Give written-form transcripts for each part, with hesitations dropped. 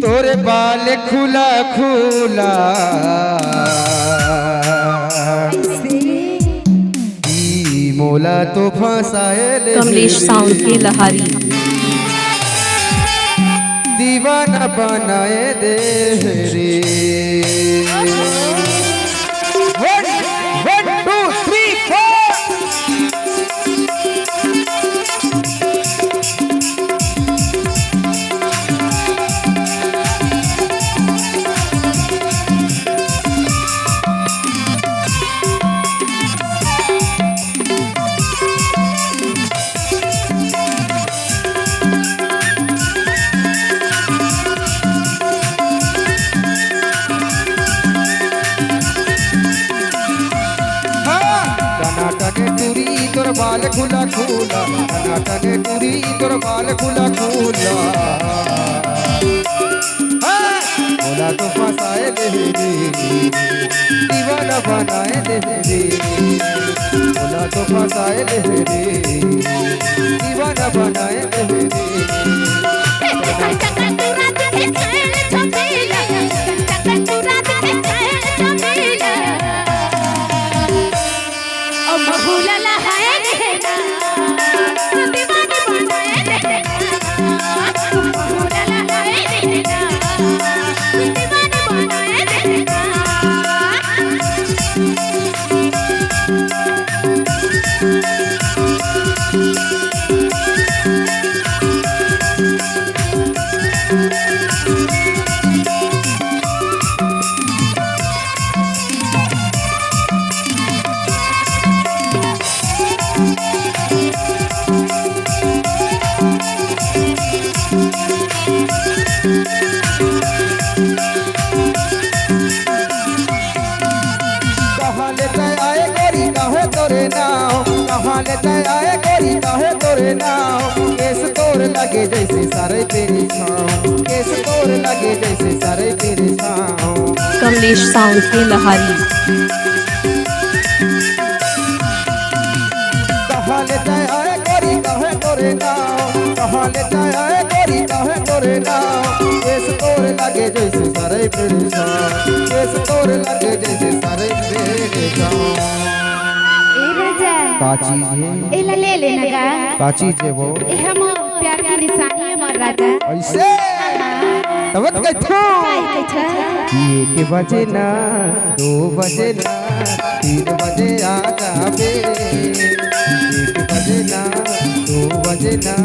तोरे बाल खुला खुला मोला तो फंसाए कमलेश साउंड के लहारी दीवाना बनाए दे रे। 1 2 3 तोर बाल खुला खुला टने टूरी तोर बाल खुला खुला बोला तो फसाए दे दीवाना बनाए दे बोला तो फसाए दे दीवाना बनाए दे। कहाँ लेते आए गोरी काहे तोरे नाव केस तोर लगे जैसे सारे तेरे छाँव केस तोर लगे जैसे सारे तेरे छाँव। कमलेश साउंड के लहारी कहाँ लेते आए गोरी काहे तोरे नाव कहाँ लेते आए गोरी काहे तोरे नाव केस तोर लगे जैसे सारे तेरे छाँव केस तोर लगे जैसे सारे तेरे छाँव। काची है एला ले लेना का काची है वो हम प्यार की निशानी है मोर राजा ऐसे तबत कथो ये के बजे ना 2 बजे ना 3 बजे आ जाबे 1 बजे ना 2 बजे ना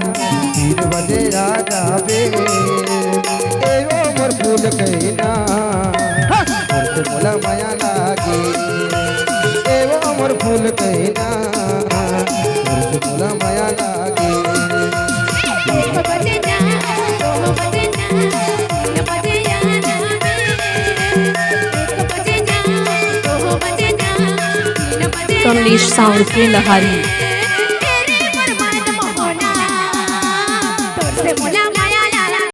3 बजे आ जाबे ए ओ मोर फूल कहना मोर से बोला माया लागे ए ओ मोर फूल कहना मोर से बोला माया लागे। 1 बजे ना 2 बजे ना 3 बजे आना बे 1 बजे ना 2 बजे ना 3 बजे कमलेश साउंड के लहारी